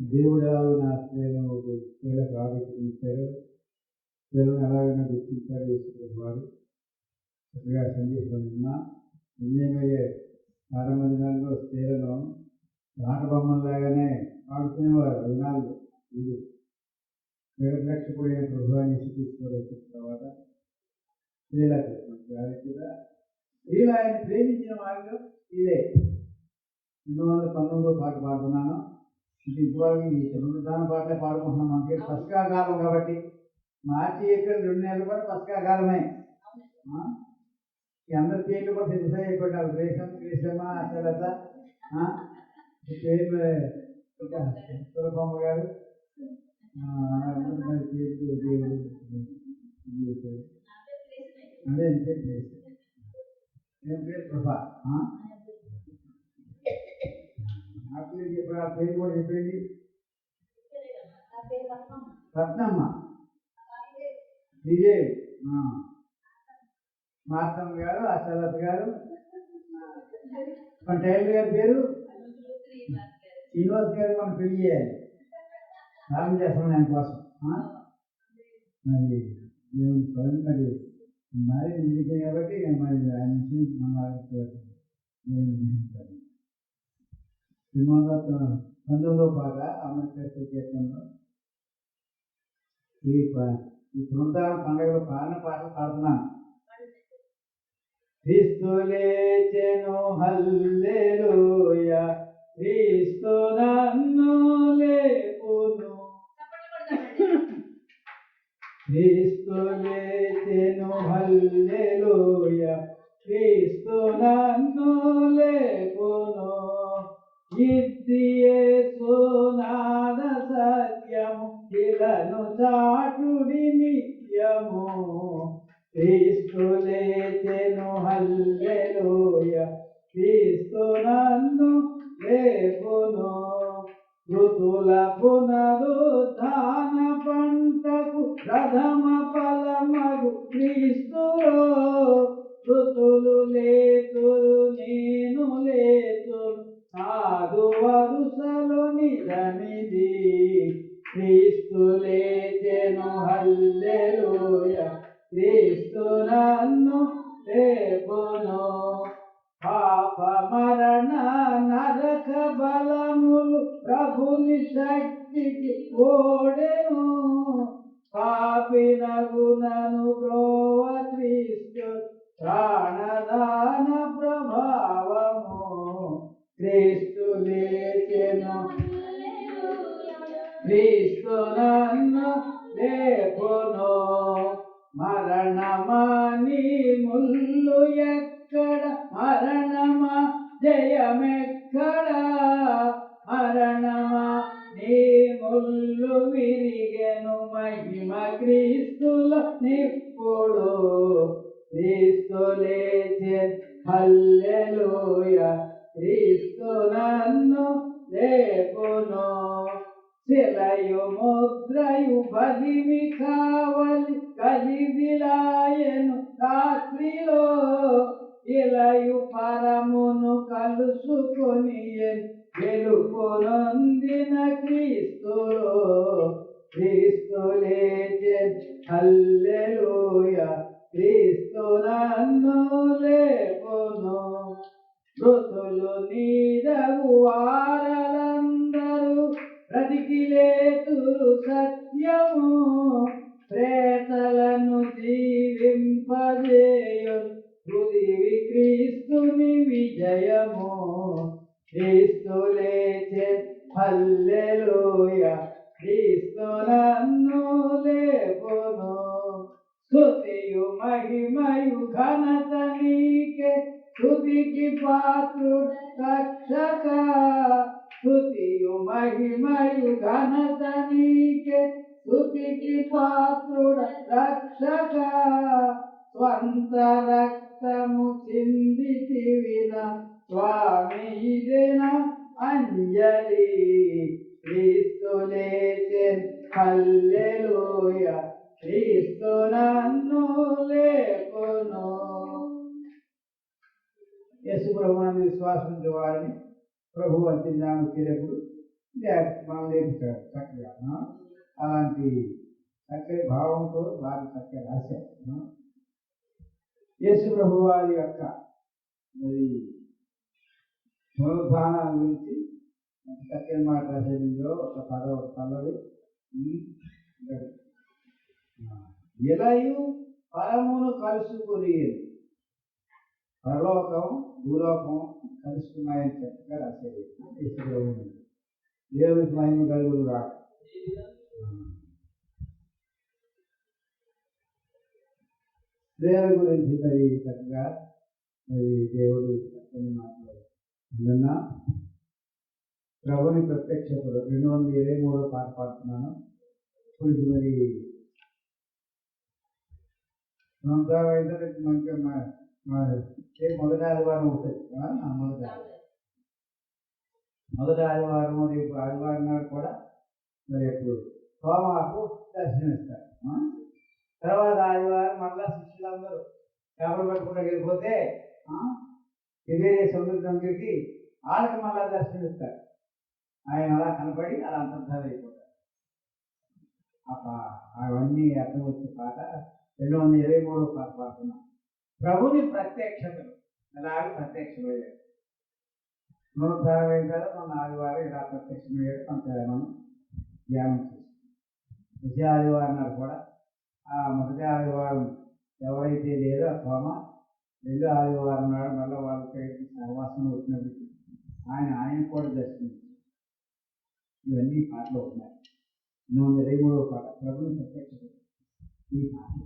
దేవుడు ఎలాగైనా స్త్రీలకు ఆలోచించాడు, స్త్రీలను ఎలాగైనా గుర్తించాడు యేసుక్రీస్తు వారు. చక్కగా సందేశం విన్నా ఎన్నిమయ్యే ప్రారంభ దినాల్లో స్త్రీలను ఆట బొమ్మలాగానే ఆడుకునేవారు. దినాల్లో ఇది నిర్లక్ష్యపోయిన ప్రభుత్వాన్ని యేసుక్రీస్తు వచ్చిన తర్వాత స్త్రీలకు కూడా స్త్రీలు ఆయన ప్రేమించిన వారిలో ఇదే 219 పాట పాడుతున్నాను. ఇది ఇప్పటివరకు ఈ పునరుద్ధాన పాటలే పాడుకుంటున్నాం. మనకి పసకాకాలం కాబట్టి మార్చి ఏప్రిల్ 2 నెలలు కూడా పసకాకాలమే. ఈ అందరి పేర్లు కూడా తెలుస్తాయి అయిపోయినా గ్రేసమ్మ అసలత పేర్లు ఇంకా సురభమ్మ గారు మరి పేర్లు దేవుడు అదే ఇంకే గ్రేస్ ఏం పేరు ప్రభా. ఆ పేరు చెప్పి ఆ పేరు కూడా చెప్పింది రత్నమ్మ, విజయ్, మార్తమ్మ గారు, అశలత గారు, మన టైలర్ గారి పేరు శ్రీనివాస్ గారు. మనం పెళ్లి చేయాలి, ప్రారంభం చేస్తున్నాం ఆయన కోసం. మరి దేవుని స్వయం మరి మరి నిలిచే కాబట్టి మరి ఆయన నుంచి మన 19వ పాట అమృత కీర్తనలో ఈ పునరుద్ధాన పండుగలో పాడిన పాటలు పాడుతున్నాను. క్రీస్తు లేచెను హల్లెలూయా, క్రీస్తు నన్ను లేపును, క్రీస్తు లేచెను హల్లెలూయా, క్రీస్తు నన్ను లేపును, ఇది యేసు నాద సత్యము, ఇలను చాటుడి నిత్యము, క్రీస్తు లేచెను హల్లెలూయా, క్రీస్తు నన్ను లేపును, మృతుల పునరుద్ధాన పంటకు ప్రథమ ఫలమగు క్రీస్తులో, మృతులు లేతురు నేను లేతురు, ఆదు వరుసలో నిజమిది, క్రీస్తు లేచెను హల్లెలూయా, క్రీస్తు నన్ను లేపును, పాప మరణ నరక బలములు ప్రభుని శక్తికి ఓడెను, పాపినగునను బ్రోవ క్రీస్తు ప్రాణదాన ప్రభావము, క్రీస్తు లేచెను క్రీస్తు నన్ను లేపును, మరణమా నీ ముల్లు ఎక్కడ, మరణమా జయమెక్కడ, మరణమా నీ ముల్లు విరిగెను మహిమ క్రీస్తుల నిప్పుడు, క్రీస్తు లేచెను హల్లెలూయా, క్రీస్తు నన్ను లేపును, శిలయు ముద్రయు బలిమి కావలి కలిదిలాయను రాత్రిలో, ఇలయు పరమును కలుసుకొని వెలుపొందిన క్రీస్తులో, క్రీస్తు లేచెను హల్లెలూయా, క్రీస్తు నన్ను లేపును, మృతులు నీదగు వారలందరూ బ్రతికి లేతురు సత్యము, ప్రేతలను జీవింపజేయు హృదివి క్రీస్తుని విజయము, క్రీస్తు లేచెను హల్లెలూయా, క్రీస్తు నన్ను లేపును, స్తుతియు మహిమయు ఘనత నీకే, స్తుతికి పాత్రుడు రక్షక, స్తుతియు మహిమయు ఘనత నీకే, స్తుతికి పాత్రుడు రక్షక, స్వంత రక్తము చిందితివిన స్వామి ఇదేన అంజలి, క్రీస్తు లేచెను హల్లెలూయా, క్రీస్తు నన్ను లేపును. యేసు ప్రభువునందు విశ్వాసం వారిని ప్రభు అంత్యజ్ఞానం చేరేప్పుడు మనం నేర్పించారు చక్కగా. అలాంటి చక్కని భావంతో వారు చక్కగా రాశారు. యేసు ప్రభు వారి యొక్క మరి పునరుద్ధానాన్ని గురించి చక్కని మాట రాసేదిలో ఒక పల్లవి ఎలయు పరమును కలుసుకుని, పరలోకం భూలోకం కలుసుకున్నాయని చక్కగా రాసేది యేసు ప్రభు. దేవునికి మహిమ కలుగును గాక. స్త్రీల గురించి మరి చక్కగా మరి దేవుడు చక్కని మాట్లాడుతున్నా. ప్రభుని ప్రత్యక్షతలు 223 పాట పాడుతున్నాను. ఇప్పుడు మరి మొదటి ఆదివారం ఉంటుంది. మొదటి ఆదివారం రేపు ఆదివారం నాడు కూడా మరి ఎప్పుడు తోమాకు దర్శనమిస్తారు. తర్వాత ఆదివారం మళ్ళా శిష్యులందరూ చేపలు పట్టుకుంటూ వెళ్ళిపోతే తిబేరియా సముద్రం దగ్గరికి వాళ్ళకి మళ్ళా దర్శనమిస్తారు. ఆయన అలా కనపడి అలా అంతర్ధానం అయిపోతారు. అవన్నీ అర్థం వచ్చే పాట 223 పాట పాడుతున్నాం. ప్రభుని ప్రత్యక్షతలు అలాగే ప్రత్యక్షమయ్యాడు. పునరుద్ధారం అయిన తర్వాత మన ఆదివారం ఇలా ప్రత్యక్షమయ్యాడు. మనం ధ్యానం చేస్తాం. విజయ ఆదివారం నాడు కూడా మొదటి ఆదివారం ఎవరైతే లేదో ఆ తోమ, రెండో ఆదివారం నాడు మళ్ళీ వాళ్ళకి సహవాసం వచ్చినప్పుడు ఆయన కూడా దర్శనం. ఇవన్నీ పాటలు ఉన్నాయి. 223 పాట ప్రభుని ప్రత్యక్షత. ఈ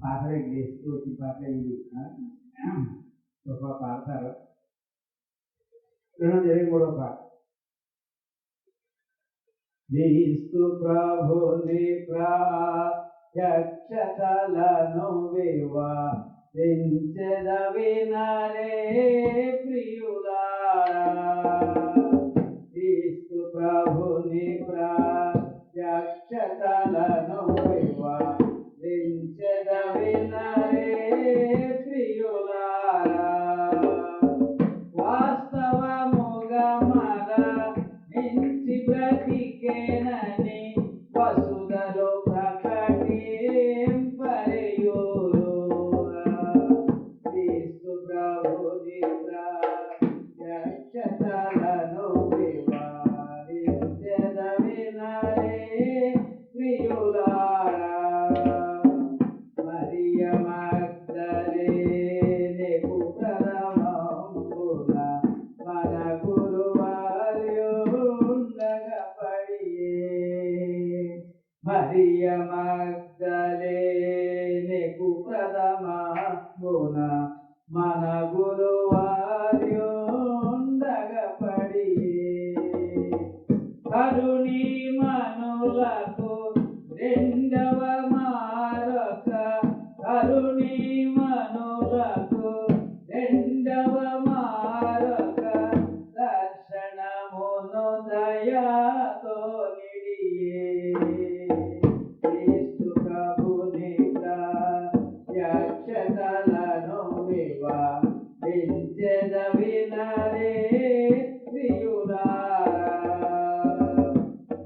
పాటలే గ్రేస్తూ ఈ పాటలే ఇది పాడతారు. 223 పాట. క్రీస్తు ప్రభుని ప్రత్యక్షతలను వివరించెద వినరే ప్రియులారా. క్రీస్తు ప్రభుని ప్రత్యక్షతలను వివరించెద వినరే ప్రియులారా. వాస్తవముగా మరణించి బ్రతికేనని వసుధలో ప్రకటింపరేయురు. క్రీస్తు ప్రభుని ప్రత్యక్షతలను వివరించెద వినరే ప్రియులారా. మరియ మగ్దలేనెకు ప్రథమంబున మన గురువార్యుండగా పడియే. మరియ మగ్దలేనెకు ప్రథమంబున మన గురువార్యుండగా పడియే. కరుణీ మనులకు రెండవ మారక, కరుణీ మనులకు రెండవ మారక దర్శనమును దయాతో నిడియే. క్రీస్తు ప్రభుని ప్రత్యక్షతలను వివరించెద వినరే ప్రియులారా.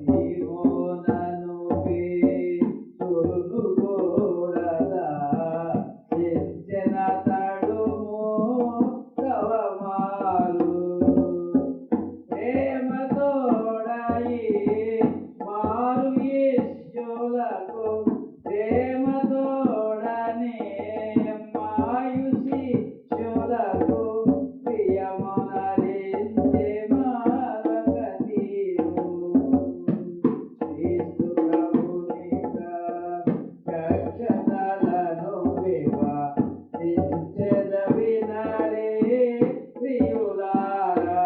జీవోనను పేతురును కూడదా చెంచెన తడుము తవమారు. ప్రేమతోడయి మారు యేసులకు ప్రేమతోడనే మాయు శిష్యులకు ప్రియమునరించే మారకతీరు. క్రీస్తు ప్రభుని ప్రత్యక్షతలను వివరించెద వినరే ప్రియులారా.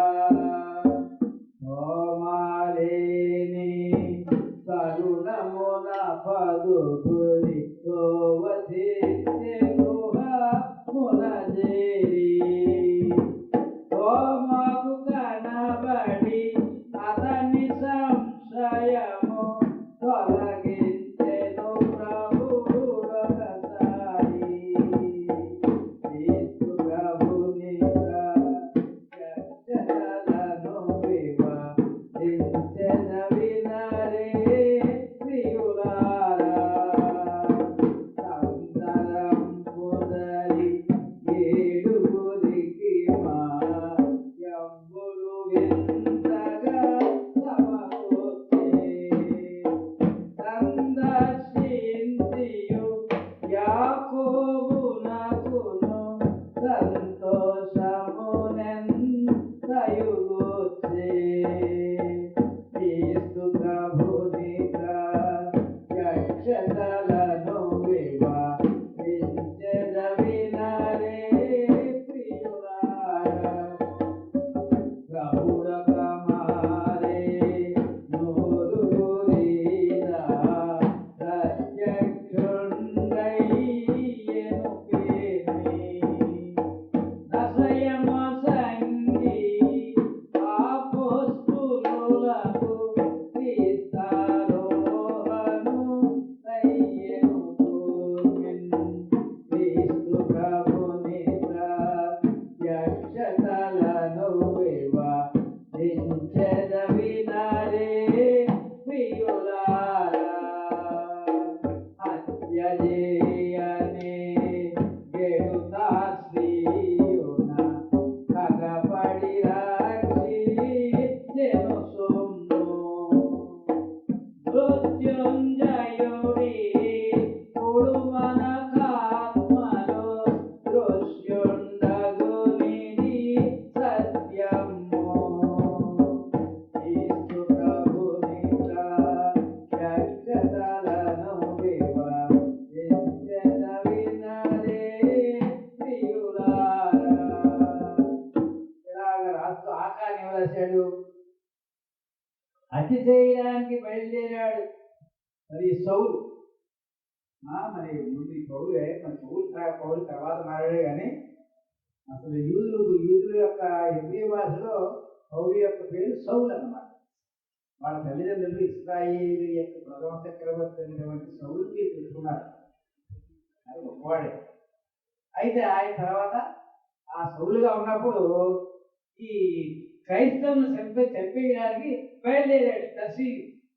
తోమాలేని కరుణమున పదుగురి తోవతిచ్చే గృహమున చేరి. తోమకు కనబడి అతని సంశయము తొలగించెను ప్రభుడొకసారి. క్రీస్తు ప్రభుని ప్రత్యక్షతలను వివరించెద యుద్ధానికి బయలుదేరాడు. మరి సౌలు మరి ముందు ఈ పౌలే, మరి పౌలు తర్వాత మారాడే కానీ అసలు యూదుల యొక్క హెబ్రీ భాషలో పౌలు యొక్క పేరు సౌలు అన్నమాట. వాళ్ళ తల్లిదండ్రులు ఇశ్రాయేలు యొక్క ప్రథమ చక్రవర్తి అయినటువంటి సౌలుకి తెలుసుకున్నారు. అది గొప్పవాడే. అయితే ఆయన తర్వాత ఆ సౌలుగా ఉన్నప్పుడు ఈ క్రైస్తవులను చంపేయడానికి బయలుదేరాడు.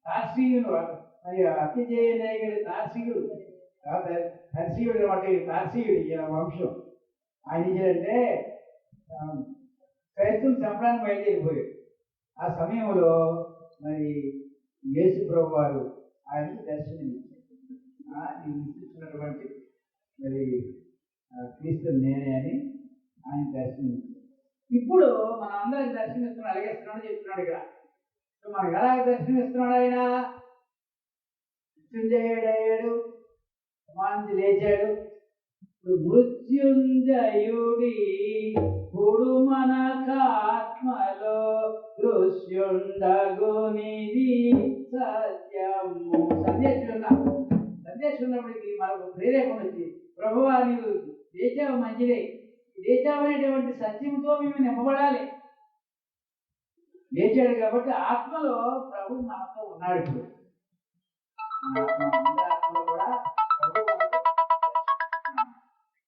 తార్సీయుడు మరి అతిజయనాయకుడి తార్సీయుడు అనమాట. తార్సీయుడు ఈయన వంశం. ఆయన ఏంటంటే క్రైస్తవులు చంపడానికి బయలుదేరిపోయాడు. ఆ సమయంలో మరి యేసు ప్రభు వారు ఆయనకి దర్శనం ఇచ్చినటువంటి మరి క్రీస్తు నేనే అని ఆయన దర్శనం ఇచ్చాడు. ఇప్పుడు మన అందరికి దర్శనం ఇస్తున్నాడు, అడిగేస్తున్నాడు, చెప్తున్నాడు. ఇక్కడ మనకు ఎలా దర్శనం ఇస్తున్నాడు? ఆయన మృత్యుంజయుడయ్యాడు, సమాధి లేచాడు. మృత్యుంజయుడి కుడు మనకాత్మలో దృశ్యుండగునిది సత్యము. సందేశం ఉన్నప్పటికీ మనకు ప్రేరేపణ వచ్చి ప్రభువా నీవు లేచావు, మంచిదే, లేచావు అనేటువంటి సత్యంతో మేము నింపబడాలి. లేచాడు కాబట్టి ఆత్మలో ప్రభు మనతో ఉన్నాడు. ఇప్పుడు ఆత్మలో కూడా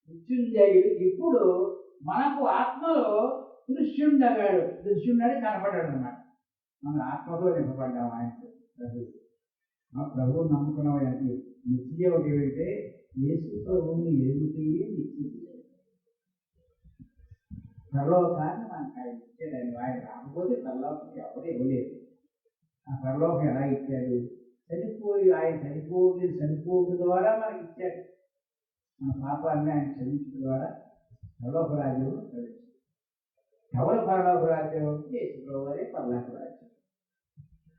మృత్యుంజయుడు ఇప్పుడు మనకు ఆత్మలో దృశ్యుండగాడు కనపడ్డాడు అన్నమాట. మన ఆత్మతో నింపబడ్డాము ఆయనతో. ప్రభువు నమ్ముకున్న నిత్యం ఏమిటంటే యేసు ప్రభువుని ఎదుగుతాయే నిత్యం. పరలోకాన్ని మనకు ఆయన ఇచ్చాడు. ఆయన రాకపోతే పరలోకం ఎవరు ఇవ్వలేదు. ఆ పరలోకం ఎలా ఇచ్చాడు? ఆయన చనిపోవడం ద్వారా మనకి ఇచ్చాడు. మన పాపాన్ని ఆయన క్షమించడం ద్వారా పరలోక రాజ్యం ప్రవేశించాడు. ఎవరు పరలోక రాజ్యం? యేసు ప్రభువే పరలోక రాజ్యం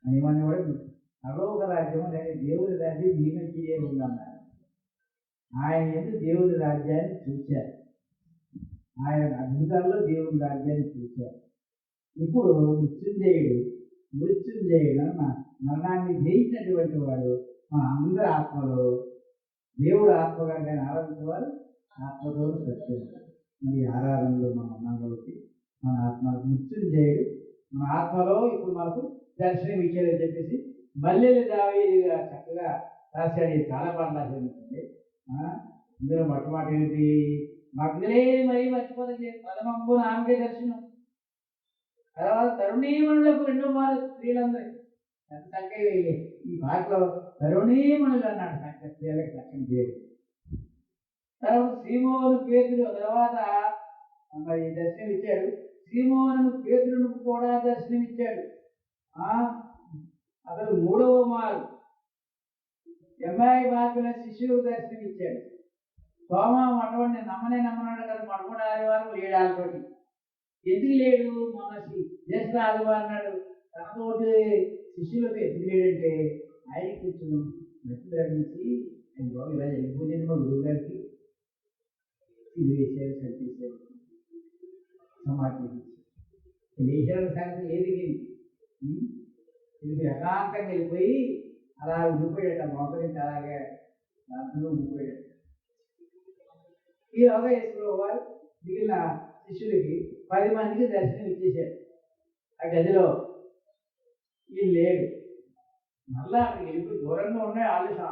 అని మనం కూడా పరలోక రాజ్యం లేక దేవుడి రాజ్యం మీ మంచిదే ఉందన్నారు. ఆయన ఎందుకు దేవుడి రాజ్యాన్ని చూశారు. ఆయన అద్భుతాల్లో దేవుడి రాజ్యాన్ని చూశారు. ఇప్పుడు మృత్యుంజయుడు మరణాన్ని జయించినటువంటి వాడు మన అందరి ఆత్మలో దేవుడు ఆత్మగారిని ఆరాధించేవారు ఆత్మతో సత్యం. ఈ ఆరాధనలో మనం ఉన్నాం కాబట్టి మన ఆత్మ మృత్యుంజయుడు మన ఆత్మలో ఇప్పుడు మనకు దర్శనం ఇచ్చాడని చెప్పేసి మల్లెలు దావీదుగా చక్కగా రాశాడు. చాలా పాటలు రాశాడు. ఇందులో మొట్టమొదటి ఏంటి? మగ్ధలేని మరీ మర్చిపోతుంది ప్రథమంబు ఆమెకే దర్శనం. తర్వాత తరుణీమణులకు 2 మారు స్త్రీలందరూ చక్కగా ఈ పాటలో తరుణీమణులు అన్నాడు. స్త్రీలకు చక్కని పేరు. తర్వాత సీమోను పేతురు తర్వాత మరి దర్శనం ఇచ్చాడు. సీమోను పేతురును కూడా దర్శనం ఇచ్చాడు. అసలు 3వ మారు ఎమ్మాయి బాపిన శిష్యులకు దర్శనం ఇచ్చాడు. తోమ మొట్టమొదటి నమ్మనాడు కదా, మొట్టమొదటి ఆదివారం లేడాలతోటి. ఎందుకు లేడు? మన జ్యేష్ఠ ఆదివారం నాడు తనతోటి శిష్యులకు ఎందుకు లేడంటే ఆయన కొంచెం మెట్లు గ్రహించి ఆయన బాబు ఇలా వెళ్ళిపోయింది మా గురువు గారికి ఇది వేసారు, చంపేశారు, సమాధి లేచారు. సంగతి లేదు. ఇది యథాంతంగా వెళ్ళిపోయి అలా ఉండిపోయాడు. మోసరించి అలాగే దాంట్లో ఉండిపోయాడు. ఈ యోగా యేసు వారు మిగిలిన శిష్యులకి 10 మందికి దర్శనం ఇచ్చేశాడు. ఆ గదిలో ఈ లేడు. మళ్ళా అక్కడికి వెళ్ళిపోయి దూరంగా ఉండే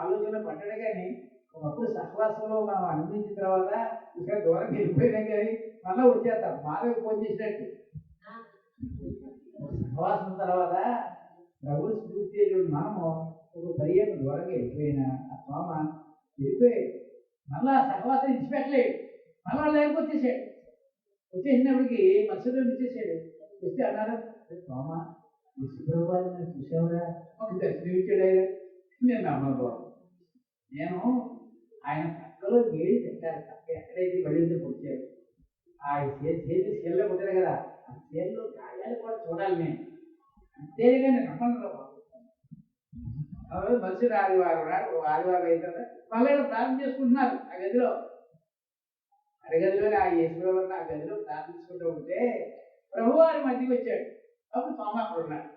ఆలోచన పడ్డాడు. కానీ ఒకప్పుడు సహవాసంలో మనం అనుభవించిన తర్వాత ఇంకా దూరంగా వెళ్ళిపోయినా కానీ మళ్ళీ వచ్చేస్తాం. బాగా ఫోన్ చేసినట్టు సహవాసం తర్వాత ప్రభువు స్ఫూర్తి మనము ఒక పర్యాయం దూరంగా వెళ్ళిపోయినా ఆ స్వామ వెళ్ళిపోయాడు. మళ్ళా సహవాసం ఇచ్చిపెట్టలేడు. మళ్ళా లేకపోతే వచ్చేసినప్పటికీ మత్స్యంలో ఇచ్చేసాడు. వస్తే అన్నారు, స్వామ విశ్వప్రభువారు నేను చూసావురా, దర్శనం ఇచ్చాడు ఆయన. నేను నమ్మను బాబు. నేను ఆయన పక్కలో వేడి పెట్టారు. పక్క ఎక్కడైతే పడిందో కొట్టారు. ఆ చేతి సేల్లో కొట్టారు కదా, ఆ సేల్లో గాయాలు కూడా చూడాలి నేను. అంతేగా నేను నమ్మను బాబు. మనుషులు ఆదివారం నాడు ఆదివారం అయిన తర్వాత మళ్ళీ ప్రార్థన చేసుకుంటున్నారు ఆ గదిలో. అరగదిలోనే ఆ యేసుప్రభుని ఆ గదిలో ప్రార్థించుకుంటూ ఉంటే ప్రభువారి మధ్యకి వచ్చాడు. అప్పుడు తోమ అక్కడ ఉన్నాడు.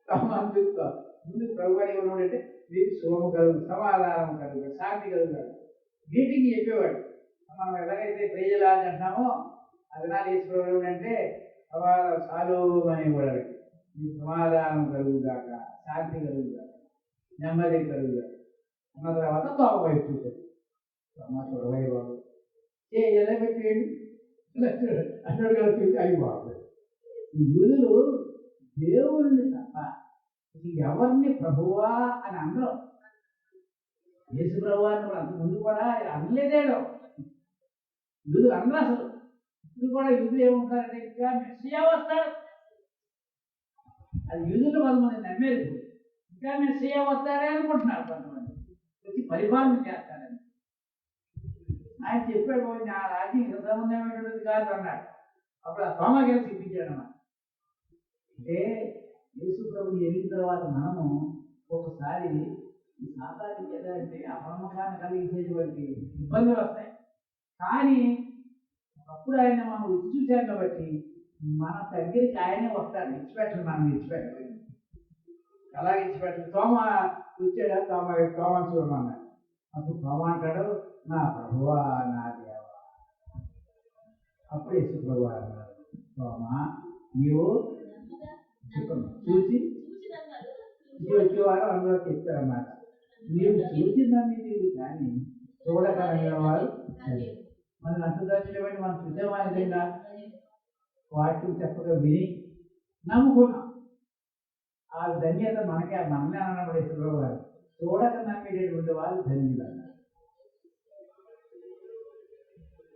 తోమ చూస్తూ ముందు ప్రభు గారు ఏమన్నాడు అంటే మీకు శుభము కలుగు, సమాధానం కలుగు, శాంతి కలుగుతాడు. వీటికి చెప్పేవాడు. మనం ఎలాగైతే ప్రేయలాగా అంటున్నామో అదనాలు ఈశ్వరుడు అంటే సాలు అనేవాడు. మీకు సమాధానం కలుగుగాక, శాంతి కలుగుగాక, నెమ్మది కలుగుగాక అన్న తర్వాత తోమ వైపు చూశాడు. తోమ చూడవై బాబు ఎలా పెట్టేయండి అన్నట్టుగా చూసి అవి బాబు ఈ యూదులు దేవుణ్ణి తప్ప ఎవరిని ప్రభువా అని అందరం యేసు ప్రభు అని అంత ముందు కూడా అనలేదేడు. యూదులు అందరూ అసలు ఇప్పుడు కూడా యూదులు ఏమంటారంటే ఇంకా మెస్సియా వస్తాడు. అది యూదులు కొంతమంది నమ్మేది. ఇంకా మెస్సియా వస్తాడే అనుకుంటున్నారు కొంతమంది, వచ్చి పరిపాలన చేస్తారని. ఆయన చెప్పాడు నా రాజ్యం ఇంత సంబంధమైనటువంటిది కాదు అన్నాడు. అప్పుడు ఆ తోమ కలిసి ఇప్పించాడు అన్నమాట. అంటే యేసు ప్రభు ఎరిగిన తర్వాత మనము ఒకసారి ఈ సాతానికి ఏదంటే అపనమ్మకాన్ని కలిగించేటువంటి ఇబ్బందులు వస్తాయి. కానీ అప్పుడు ఆయన మనం రుచి చూశాం కాబట్టి మన దగ్గరికి ఆయనే వస్తాడు. ఇచ్చిపెట్టడు, మనం ఇచ్చిపెట్టలేదు. అలాగే ఇచ్చిపెట్టదు. తోమ వచ్చాడా, తోమని చూడమన్నాడు. అప్పుడు తోమ అంటాడు నా ప్రభువా నా దేవా. అప్పుడు యేసు ప్రభు అన్నాడు తోమ నీవు చూసి వచ్చేవారు అందులో చెప్తారన్నమాట. నీవు చూసిందని నీవు కానీ చూడగలిగిన వారు మన అంతర్జాతీయమైన మనం చూసేవా నిజంగా వాటిని చెప్పగా విని నమ్ముకున్నాం. ఆ ధన్యత మనకే మనమే అన్నప్పుడు యేసు గారు చూడక నమ్మేటటువంటి వాళ్ళు ధన్యులు అన్నారు.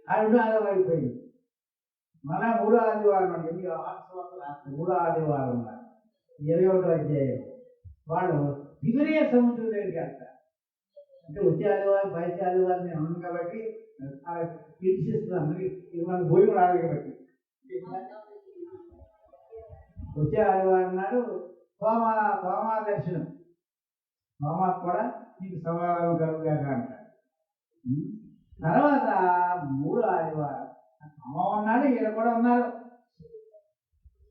ఆ 2 ఆదివారం అయిపోయింది. మళ్ళా 3వ ఆదివారం అంటే మీరు రాష్ట్ర 3వ ఆదివారం ఉన్నారు 21వ అధ్యాయం. వాళ్ళు తిబెరియా సముద్రం దగ్గరికి వెళ్తారు. అంటే వచ్చే ఆదివారం బయట ఆదివారం నేను ఉన్నాను కాబట్టి ఇచ్చిస్తున్నాను. మన భోజనం కూడా ఆడవి బట్టి వచ్చే ఆదివారం నాడు తోమా దర్శనం. తోమా కూడా నీకు సమాధానం కలుగుగాక అంటాడు. తర్వాత 3వ ఆదివారం తోమా ఉన్నాడు, ఈయన కూడా ఉన్నారు.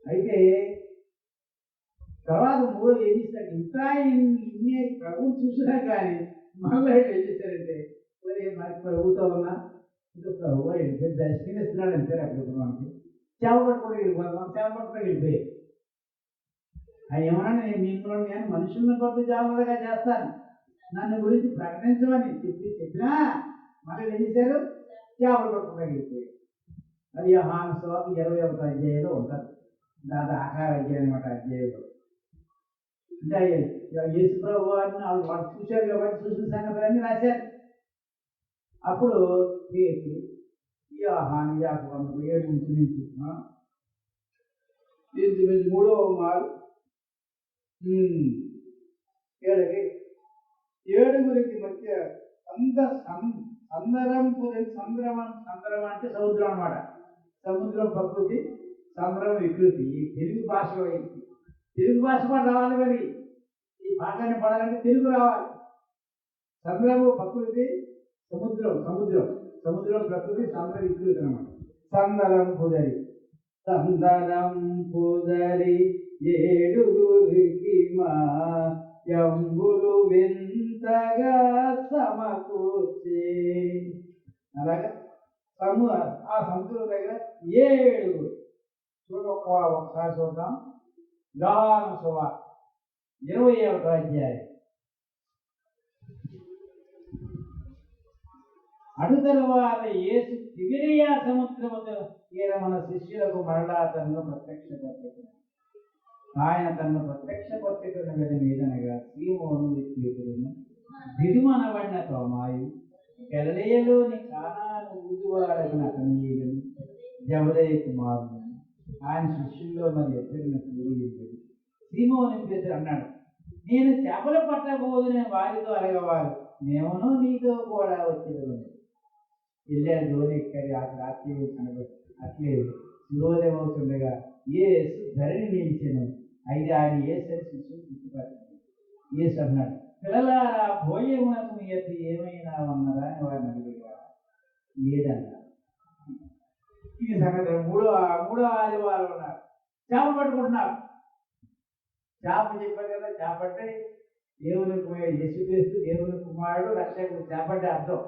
అయితే తర్వాత 3 ఏం చేశారు, ఇంకా ఇన్ని ప్రభువు చూసినా కానీ మళ్ళీ ఏం చేశారంటే మనకి ప్రభుతో ఉన్నా ఇంకా ప్రభు దర్శనమిస్తున్నాడు అంతే. అక్కడ మనకి చేప పట్టుకోవడం వెళ్ళిపోతాం, మనం చేప పట్టుకోవడం వెళ్ళిపోయాయి. ఆయన ఏమన్నా నేను మనుషులను పట్టు జాగ్రత్తగా చేస్తాను, నన్ను గురించి ప్రకటించమని చెప్పినా మళ్ళీ ఏం చేశారు, చేపలు పట్టుకోవడం వెళ్ళిపోయాయి. అది యోహాను సువార్త 21వ అధ్యాయంలో ఉంటుంది. దాని ఆకార అధ్యాయం అనమాట. అధ్యాయంలో అంటే యేసు ప్రభు వారిని వాళ్ళు చూశారు కాబట్టి చూసిన సంగతులన్నీ రాశారు. అప్పుడు పేతురు యోహాను యాకోబు ఇంచుమించు 3వ మారు 7గురికి మధ్య సందరం అంటే సముద్రం అనమాట. సముద్రం ప్రకృతి, సంద్రం వికృతి. ఈ తెలుగు భాషలో తెలుగు భాష కూడా రావాలి. మరి ఈ పాటని పడాలంటే తెలుగు రావాలి. సంద్రము ప్రకృతి, సముద్రం ప్రకృతి, సంద్ర వికృతి అనమాట. సందరం పుదరి 7గురికి మా యంబులు వింతగా సమకూర్చి. అలాగే ఆ సముద్రం దగ్గర 7 ఒకసారి చూద్దాం. యోహాను సువార్త 21వ అధ్యాయం. అటు తరువాత యేసు తిబెరియా సముద్రము మన శిష్యులకు మరలా తనను ప్రత్యక్షపరచుకున్నాడు. ఆయన తనను ప్రత్యక్షపరచుకున్న మీదనగా సీమోను పేతురును దిదుమనబడిన తోమాయు గలిలయలోని కానాను ఊదువాడకు నతనీయులను జబదయి కుమారులను ఆయన శిష్యుల్లో మరి ఎద్దరిని పూరించాడు. సీమోను పేతురు అన్నాడు, నేను చేపలు పట్టబోదునే వారితో అడగవారు, మేమును నీతో కూడా వచ్చేది. వెళ్ళాడు, ధోని ఎక్కడి ఆ రాత్రి అట్లే సూర్యోదయం అవుతుండగా యేసు ధరణి నిలిచాను. అయితే ఆయన యేసు శిష్యులు గుర్తుపట్టాడు. యేసు అన్నాడు, పిల్లలారా భోజనమునకు మీ యొక్క ఏమైనా ఉన్నదా అని వారిని అడిగా. లేదన్నారు. ఈ సంగతి 3వ ఆదివారం ఉన్నారు. చేపలు పట్టుకుంటున్నారు. చేప చెప్పారు కదా, చేప అంటే దేవుని యేసుక్రీస్తు దేవుని కుమారుడు రక్షకుడు. చేప అంటే అర్థం.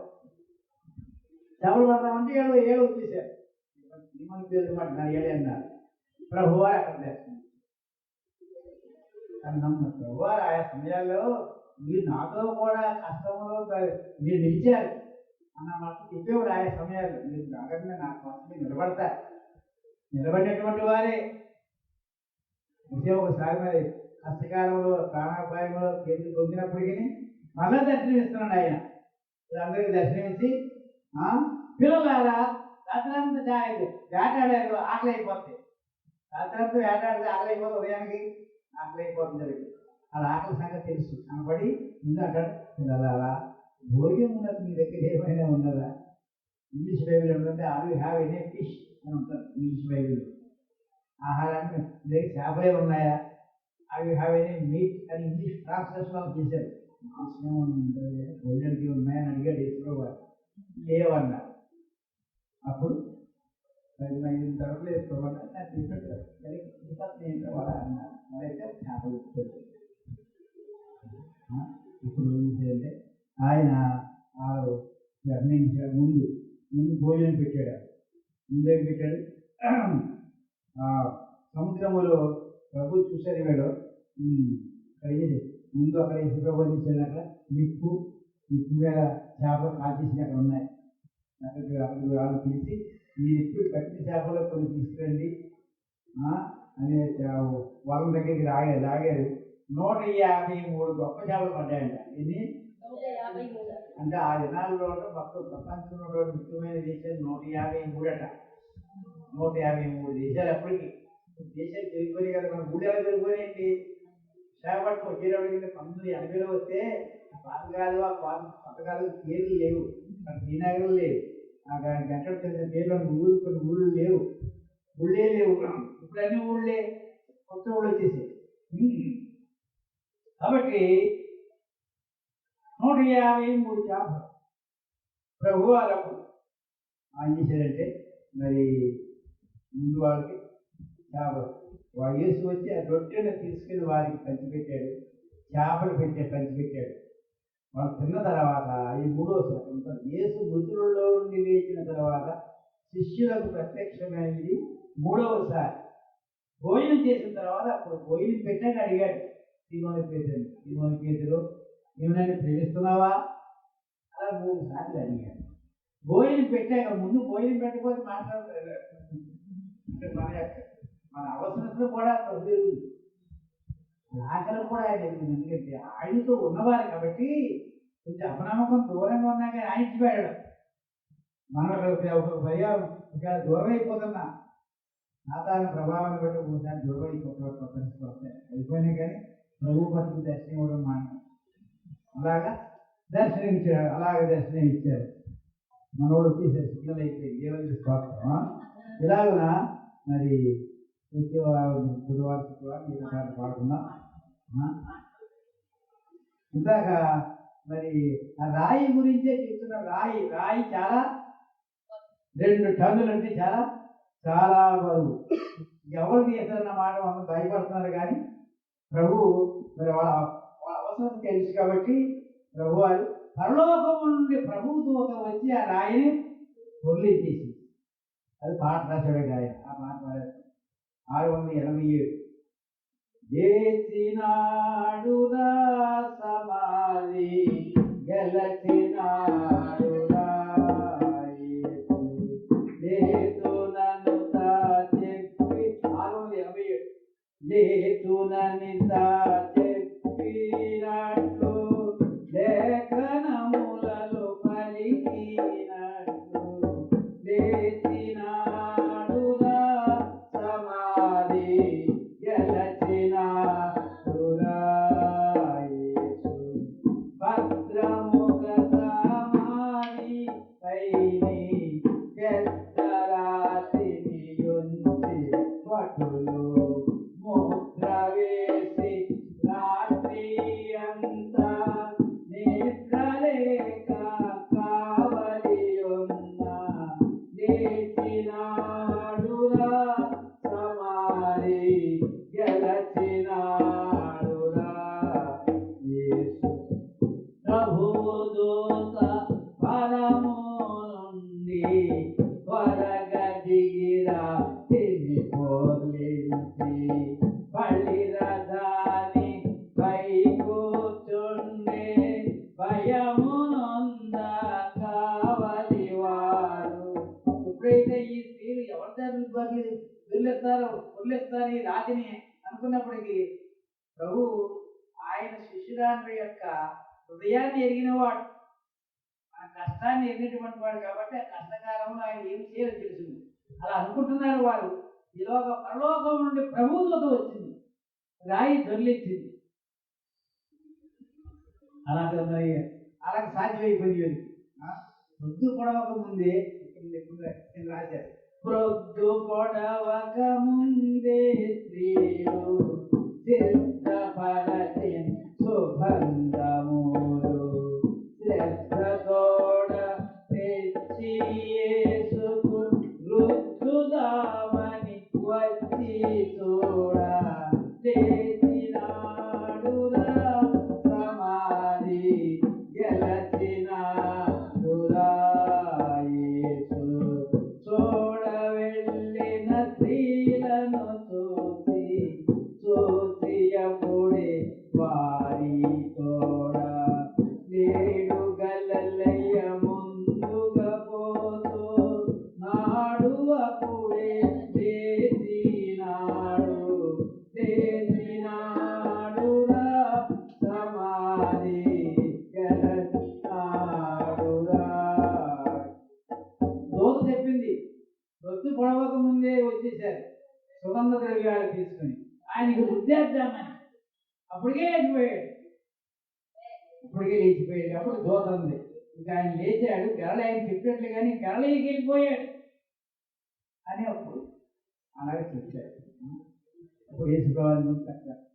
చేపలు పడదామంటే ఏడు వచ్చేసారు. మనకి తెలుగు మాట ఏడే అన్నారు. ప్రభువారు అక్కడ దర్శనం ప్రభువారు ఆయా సమయాల్లో మీరు నాతో కూడా కష్టంలో మీరు నిలిచారు అన్న మాట చెప్పేవాడు. ఆయా సమయాల్లో మీరు జాగ్రత్తగా నా కోసం నిలబడతారు. నిలబడినటువంటి వారే ఒకసారి మరి కష్టకాలంలో ప్రాణాపాయంలో చేతులు పొందినప్పటికీ మళ్ళా దర్శనం ఇస్తున్నాడు ఆయన. అందరికీ దర్శనమిచ్చి పిల్లలారా రాత్రంతా వేటాడారు, ఆకలి అయిపోతాయి. రాత్రంతా వేటాడితే ఆకలి అయిపోతుంది, ఉదయానికి ఆకలి అయిపోతుంది జరిగింది. అలా ఆకలి సంగతి తెలుసు. కనబడి ముందు అంటాడు, పిల్లలారా భోజనం ఉన్నది మీ దగ్గర ఏమైనా ఉన్నదా? ఇంగ్లీష్ బైబిల్ ఏంటంటే are you have any fish అని ఉంటారు ఇంగ్లీష్ బైబిల్. ఆహారాన్ని దగ్గర చేపలే ఉన్నాయా? Are you have any meat అని ఇంగ్లీష్ ట్రాన్స్లేషన్ వాళ్ళు చేశారు. భోజనానికి ఉన్నాయని అడిగాడు యేసుప్రభువు వారు. లేవన్నారు. అప్పుడు 10 తర్వాత యేసుప్రభువు నాకు చెప్పినట్టు ఏంటో వాళ్ళ అన్నారు. వాళ్ళైతే చేపలు ఇప్పుడు ఏంటంటే ఆయన ముందు భోజనం పెట్టాడు. ముందేం పెట్టాడు? సముద్రములో ప్రభు చూశారు వీళ్ళు ముందు అక్కడ యేసుప్రభువు తీసుకెళ్ళినాక నిప్పు మీద చేపలు కాల్చేసి అక్కడ ఉన్నాయి. అక్కడికి వాళ్ళు పిలిచి మీరు ఇప్పుడు కట్టిన చేపలు కొన్ని తీసుకురండి అనే వాళ్ళ దగ్గరికి లాగారు. 153 గొప్ప చేపలు పడ్డాయంట. ఎన్ని అంటే ఆ దినాల్లో మొత్తం ప్రపంచంలో ముఖ్యమైన దేశాలు 153 అట. 153 దేశాలు. అప్పటికి దేశాలు పెరిగిపోయి కదా, మన ఊళ్ళో పెరిగిపోయాయండి. విశాఖపట్నం వచ్చేటప్పటికి 1980లో వస్తే పథకాలు పేర్లు లేవు. అక్కడ శ్రీనగరం లేవు, గంటలు తెలిసిన పేర్లు కొన్ని ఊళ్ళు లేవు, ఊళ్ళే లేవు. ఇప్పుడు అన్ని ఊళ్ళే, కొత్త ఊళ్ళు వచ్చేసాయి. కాబట్టి 153 చేపలు ప్రభు వాళ్ళప్పుడు ఏం చేశారంటే మరి ముందు వాళ్ళకి చేపలు యేసు వచ్చి ఆ రొట్టెను తీసుకెళ్ళి వారికి పంచిపెట్టాడు, చేపలు పంచిపెట్టాడు. వాళ్ళు తిన్న తర్వాత ఈ మూడోసారి యేసు మృతులలో నుండి లేచిన తర్వాత శిష్యులకు ప్రత్యక్షమైనది మూడవసారి. భోజనం చేసిన తర్వాత అప్పుడు భోజనం పెట్టాక అడిగాడు సీమోను పేతురు, నువ్వు నన్ను ప్రేమిస్తున్నావా? అలా 3 సార్లు అడిగాడు. భోజనం పెట్టాక ముందు భోజనం పెట్టకపోతే మాట్లాడతారు. మన అవసరం కూడా ఆకలి కూడా ఆయన ఎందుకంటే ఆయనతో ఉన్నవారు కాబట్టి కొంచెం అపనమ్మకం దూరంగా ఉన్నా కానీ ఆయన ఇచ్చిపోయాడు. మనం ఒక భయం ఒకవేళ దూరం అయిపోతున్నా సాధారణ ప్రభావాన్ని బట్టి ఒకసారి దూరం అయిపోయినా కానీ ప్రభు పట్టుకు దర్శనం ఇవ్వడం మాట్లాడు. అలాగా దర్శనం ఇచ్చారు. మనోడు వచ్చేసారు. సిగ్నల్ అయిపోయి దేవుని స్తోత్రం. ఇలాగన మరి బుధవారం శుక్రవారం ఈ పాట పాడుకుందాం. ఇందాక మరి ఆ రాయి గురించే చెప్తున్న. రాయి చాలా 2 టన్నులు అంటే చాలా బరువు. ఎవరు తీసారన్న మాట మనం భయపడుతున్నారు కానీ ప్రభు మరి వాళ్ళ అవసరం తెలుసు కాబట్టి ప్రభు వారు పరలోకం నుండి ప్రభు దూత వచ్చి ఆ రాయిని పొర్లించేసి అది పాట రాశాడు ఆయన. ఆ పాట పాడారు 687. చేసినాడురా సమాధి గెలచినాడురా యేసు లేతుననుతా చెప్పి 687 లేతుననితా చెప్పినట్లు లేఖనములలో పలికినట్లు లేచినాడురా సమాధి గెలచినాడురా దొర్లిస్తాను ఈ రాతిని అనుకున్నప్పటికీ ప్రభు ఆయన శిష్యురాండ్రి యొక్క హృదయాన్ని ఎరిగినవాడు, ఆ కష్టాన్ని ఎరిగినటువంటి వాడు కాబట్టి ఆ కష్టకాలంలో ఆయన ఏం చేయాలో తెలిసింది. అలా అనుకుంటున్నారు వారు. ఈలోగా పరలోకం నుండి ప్రభుదూత వచ్చింది, రాయి దొర్లించింది. అలాగే మరి అలాగే సాధ్యమైపోయింది వీరికి. పొద్దు పొడవక ముందే రాశారు, ప్రొద్దు పొడవక ముందే స్త్రీలు సిద్ధపరచిన్ సుగంధములు శ్రద్ధతోడ తెచ్చి యేసుకు రుద్దుదామని వచ్చి చూడ లేచినాడురా సమాధి గెలచినాడురా యేసు. చూడ వెళ్ళిన స్త్రీలను చూసియపుడే వారి తోడ నేడు గల్లయ్య ముందుగా పోతూ నాడు అప్పుడే లేచినాడురా సమాధి గెలచినాడురా. దోత చెప్పింది, రొత్తు పొడవక ముందే వచ్చేసారు సుగంధ ద్రవ్యాలు తీసుకుని ఆయనకి రుద్దేద్దామని. అప్పటికే లేచిపోయాడు. అప్పుడు దోత ఉంది. ఇంకా ఆయన లేచాడు, గరళ ఆయన చెప్పినట్లు కానీ గరళకి వెళ్ళిపోయాడు అని అప్పుడు అలాగే చెప్పారు. అప్పుడు వేసుకోవాలి,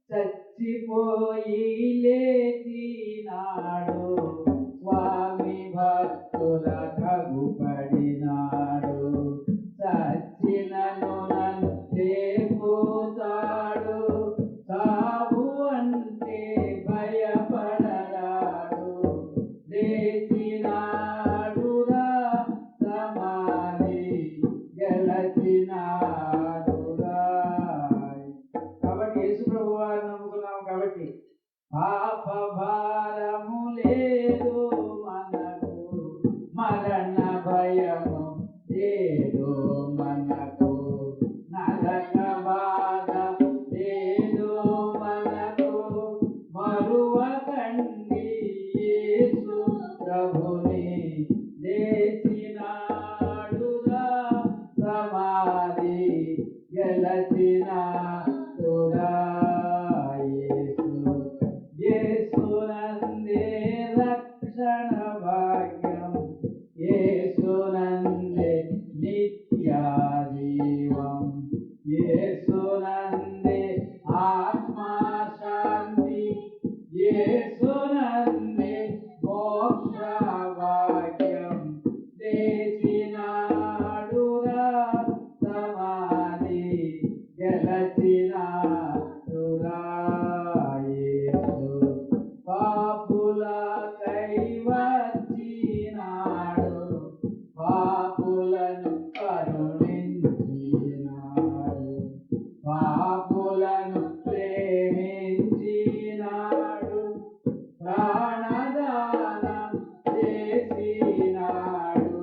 చచ్చిపోయి లేచినాడు స్వామి భక్తుల కగుపడినాడు, చచ్చినను నన్ను లేపుతాడు, సావు అంటే భయపడరాడు, లేచినాడురా సమాధి గెలచినాడురా. కాబట్టి యేసు ప్రభు వారిని నమ్ముకున్నాము కాబట్టి పాప భారము లేదు మనకు, మరణ భయము లేదు మనకు, నరక బాధ లేదు మనకు, మరువకండి యేసు ప్రభుని, లేచినాడురా సమాధి గెలచినాడురా యేసు. యేసునందే రక్షణ భాగ్యం, యేసునందే నిత్య జీవం, యేసునందే ఆత్మా శాంతి, యేసునందే మోక్ష భాగ్యం, లేచినాడురా సమాధి గెలచినాడురా యేసు. పాపులకై వచ్చినాడు, పాపులను కరుణించినాడు, పాపులను ప్రేమించినాడు, ప్రాణదానం చేసినాడు,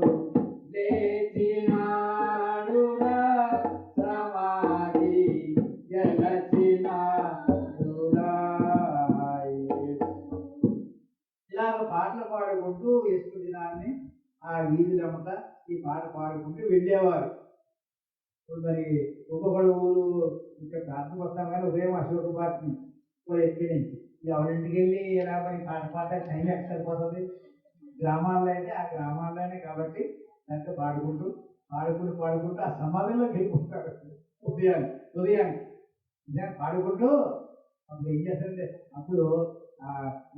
లేచినాడురా సమాధి గెలచినాడురా యేసు. ఇలాగ పాటలు పాడుకుంటూ యేసు దినాన్ని ఆ వీధులమ్మట ఈ పాట పాడుకుంటూ వెళ్ళేవారు. ఇప్పుడు మరి ఒక్కొక్కడు ఊరు ఇంకా ప్రార్థనకు వస్తాం కానీ ఉదయం అశోక పార్టీ ఎక్కడి నుంచి ఎవరింటికి వెళ్ళి ఇలా మరి పాట టైం ఎక్కడ సరిపోతుంది. గ్రామాల్లో అయితే ఆ గ్రామాల్లోనే కాబట్టి దాంట్లో పాడుకుంటూ ఆ సమాధిలోకి వెళ్ళిపోతారు. ఉదయాన్ని పాడుకుంటూ అప్పుడు ఏం చేస్తారంటే అప్పుడు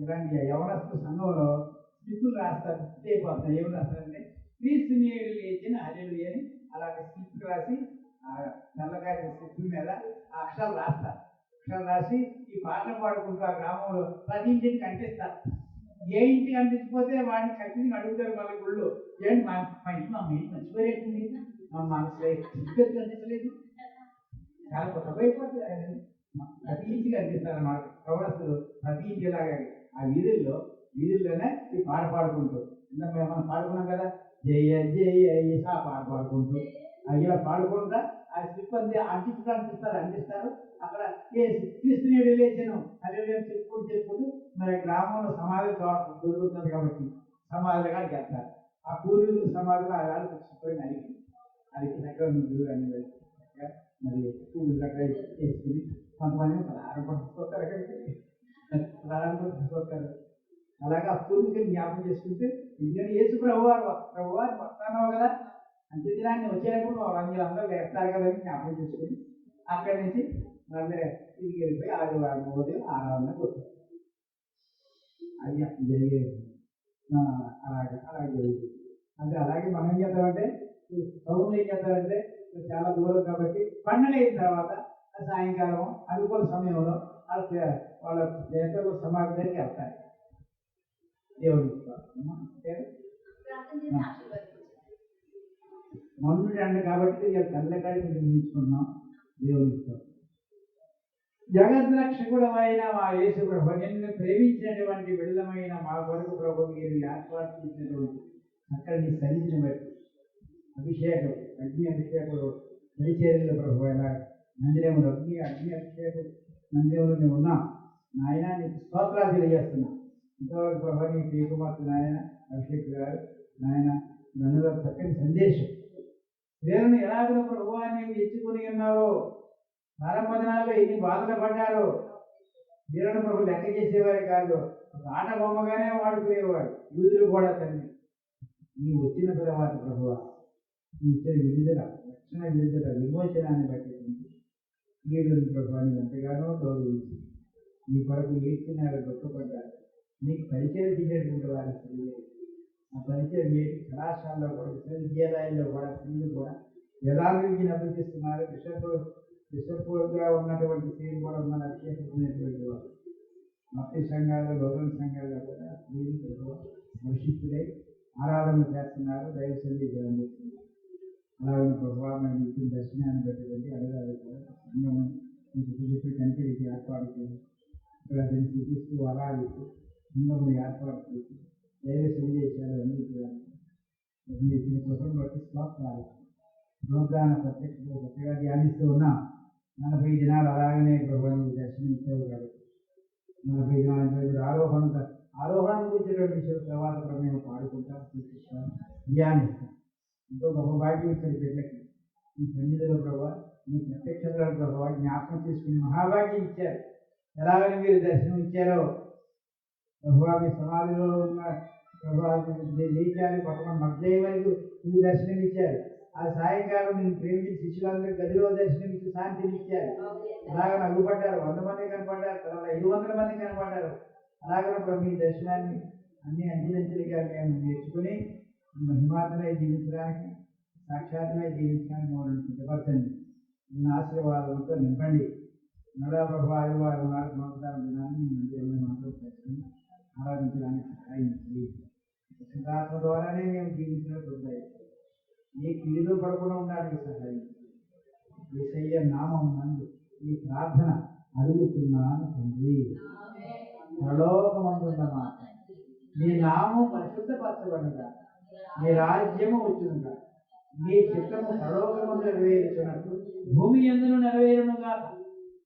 ఇలాంటి యవనస్తు సంఘంలో స్లిప్పులు రాస్తారు. అయిపోతాయి. ఏమి రాస్తారంటే క్రీస్తు నేడు లేచిన హల్లెలూయా అని అలాగే స్లిప్పులు రాసి ఆ నల్లకాయ స్లిప్పుల మీద ఆ అక్షరాలు రాస్తారు. అక్షరాలు రాసి ఈ పాటలు పాడుకుంటూ ఆ గ్రామంలో ప్రతి ఇంటికి అంటిస్తారు. ఏ ఇంటికి అంటించిపోతే వాడిని ఖచ్చితంగా అడుగుతారు వాళ్ళ గుళ్ళు, ఏంటి మా ఇంటి మర్చిపోయేటండి, మా మనసులో అంటించలేదు, చాలా కొత్తగా అయిపోతుంది. ప్రతి ఇంటికి అంటిస్తారు అన్నమాట. కౌరస్తులు ప్రతి ఇంటిలాగా ఆ వీధుల్లోనే ఈ పాట పాడుకుంటూ ఇందాక మనం పాడుకున్నాం కదా, జయ జయ ఆ పాట పాడుకుంటూ ఇలా పాడుకుంటా ఆ స్లిప్ అంది అంటిస్తారు. అక్కడ క్రీస్తుని రిలేషన్ హల్లెలూయా చెప్పుకుంటూ మరి గ్రామంలో సమాధి దొరుకుతుంది కాబట్టి సమాధుల కాడికి వెళ్తారు. ఆ పూర్వీకుల సమాధిలో ఆ వేళ కూర్చుని అడిగినాక ముందు అని మరి పువ్వులు గట్రా వేసుకుని కొంతమంది పదహారం పట్టుకుపోతారు, అక్కడికి పదహారం పట్టుకుపోతారు. అలాగే ఆ పూర్వీకులు జ్ఞాపకం చేసుకుంటే ఎందుకంటే యేసు ప్రభువారు వస్తానో కదా, అంత్య దినాన్ని వచ్చేటప్పుడు వాళ్ళందరూ వేస్తారు కదా అని జ్ఞాపకం చేసుకుని అక్కడి నుంచి మళ్ళీ తిరిగి వెళ్ళిపోయి ఆదివారం ఉదయం ఆరాధనకు వచ్చారు. అది అప్పుడు జరిగేది. అలాగే జరుగుతుంది. అంటే అలాగే మనం ఏం చేద్దామంటే సౌములు ఏం చేస్తారంటే చాలా దూరం కాబట్టి పండుగ అయిన తర్వాత సాయంకాలం అనుకూల సమయంలో వాళ్ళ నేతలు సమాధి దగ్గరికి వెళ్తారు. దేవుడు మన్నుడు అండ కాబట్టి కళ్ళకాడి మేము నిలుచుకున్నాం. దేవుని జగద్రక్షకుడు అయిన మా యేసు ప్రభు నిన్ను ప్రేమించినటువంటి విడుదలమైన మా కొరకు ప్రభు మీరు ఏర్పాటు అక్కడి నీ సన్నిధిని బట్టి అభిషేకం అగ్ని అభిషేకుడు పరిచర్యలు ప్రభు ఎలా మందిరములు అగ్ని అభిషేకుడు మందిరంలో మేము ఉన్నాం. నాయన నీకు స్తోత్రాలు తెలియజేస్తున్నాం. ఇంతవరకు ప్రభు నీ ప్రియకుమార్తె నాయన అభిషేక్ గారు నాయన నన్ను చక్కని సందేశం దేవుని ఎలాగో ప్రభువాన్ని ఎంచుకుని ఉన్నావో ప్రారంభ దినాల్లో ఎన్ని బాధలు పడ్డారో దేవుని ప్రభు లెక్క చేసేవారు కాదు. ఒక ఆట బొమ్మగానే వాడుకునేవాడు. యూదులు కూడా తండ్రి నీ వచ్చిన తర్వాత ప్రభువా నీ ఇచ్చిన విడుదల రక్షణ విడుదల విమోచనాన్ని బట్టి వీరుని ప్రభువాన్ని ఎంతగానో గౌరవించి నీ కొరకు ఏడ్చినారు, దుఃఖపడ్డారు. నీకు పరిచయం చేసేటువంటి వారి స్త్రీలు ఆ పరిచయం ఏంటి కళాశాలలో కూడా విశ్వవిద్యాలయాల్లో కూడా స్త్రీలు కూడా వేదాభివృద్ధిని అభివృద్ధిస్తున్నారు. బిషప్గా ఉన్నటువంటి స్త్రీలు కూడా మన అభిషేకించినటువంటి వారు మత్స్య సంఘాలు లోకల్ సంఘాల్లో కూడా స్త్రీలు భవిష్యత్తులై ఆరాధనలు చేస్తున్నారు. దైవ సందేశం చేస్తున్నారు. అలాగే ప్రభావం ఇచ్చిన దర్శనాన్ని బట్టి అడగాలి కూడా సంఘం చెప్పి కనిపించి ఏర్పాటు చేసి ఇక్కడ దీన్ని చూపిస్తూ అలాగిస్తూ సంఘం ఏర్పాటు చేసి దైవ సందేశాలు అందించడానికి కృపను బట్టి స్తోత్రాలు ప్రోగ్రామ ప్రత్యక్షతో చక్కగా ధ్యానిస్తూ ఉన్నాం. 40 దినాలు అలాగనే ప్రభుత్వం దర్శనం ఇచ్చావు కాబట్టి 40 దినాలు ఆరోహణ కూర్చేటువంటి విషయం తర్వాత మేము పాడుకుంటాం, చూపిస్తాం, ధ్యానిస్తాం. ఎంతో గొప్ప భాగ్యం ఇచ్చారు బిడ్డకి. ఈ సన్నిధిలో ప్రభావ మీ ప్రత్యక్షతల ప్రభావ జ్ఞాపకం చేసుకుని మహాభాగ్యం ఇచ్చారు. ఎలాగని మీరు దర్శనం ఇచ్చారో ప్రభావ మీ సమాధిలో ఉన్న ప్రభావ లేచాలి పట్టుకొని మధ్య వరకు మీరు దర్శనం ఇచ్చారు. ఆ సాయంకాలం నేను ప్రేమించిన శిష్యులందరూ గదిలో దర్శనం ఇచ్చి శాంతిని ఇచ్చారు. అలాగ నవ్వుపడ్డారు. 100 మంది కనపడ్డారు, తర్వాత 500 మంది కనపడ్డారు. అలాగే మీ దర్శనాన్ని అన్ని అంచెలంచెలుగా మేము నేర్చుకుని మహిమాత్మై జీవించడానికి సాక్షాత్మై జీవించడానికి మమ్మల్ని సిద్ధపరచండి. నేను ఆశీర్వాదంతో నింపండి. నడా ప్రభు ఆదివారం నాడు నూతన దినాన్ని మందిరంలో మాత్రం చేసుకుని ఆరాధించడానికి సహాయించి సిద్ధాత్మ ద్వారానే మేము జీవించినట్టు ఉంటాయి. ఈ కీడులో పడకుండా ఉండడానికి సహాయించి యేసయ్య నామం నందు ఈ ప్రార్థన అడుగుతున్నాను తండ్రి. పరలోకమందున్న మాట నీ నామం పరిశుద్ధపరచబడుగా, నీ రాజ్యము వచ్చునుగా, నీ చిత్తము పరలోకమందు నెరవేరుచున్నట్టు భూమి యందును నెరవేరునుగా.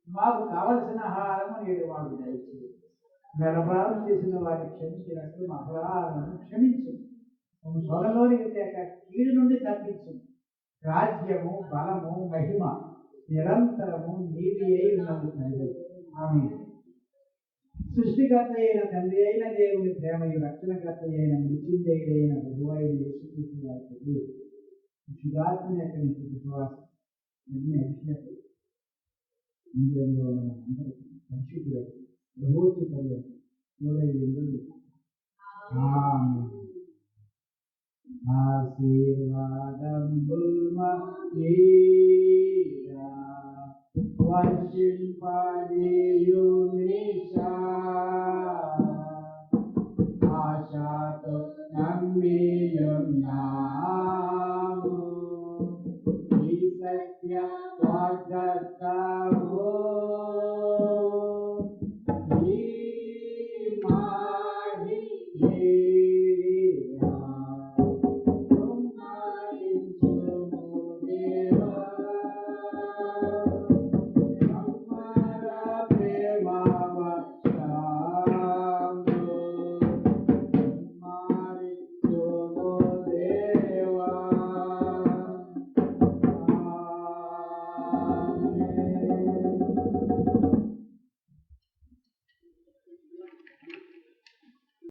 మాకు కావలసిన ఆహారము నేడు మాకు దయచేయి. మెడపారం చేసిన వారిని క్షమించినట్లు మా అపరాధములను క్షమించు. సొలలోనికి తేక కీడు నుండి తప్పించు. రాజ్యము బలము మహిమ నిరంతరము నీవి అయి ఉన్నది తండ్రి. ఆమేన్. సృష్టికర్త అయిన తండ్రి అయిన దేవుని ప్రేమయు రక్షణకర్త అయిన మృత్యుంజయుడైన ప్రభువైన యేసుక్రీస్తు వారి శుద్ధాత్మ యొక్క నిత్య విశ్వాసం అభిషేకం ఇంద్రియంలో ఉన్న అందరికీ పరిశుద్ధులకు ప్రభుత్వ ఆశీర్వాదం ఆశాతో నమ్మి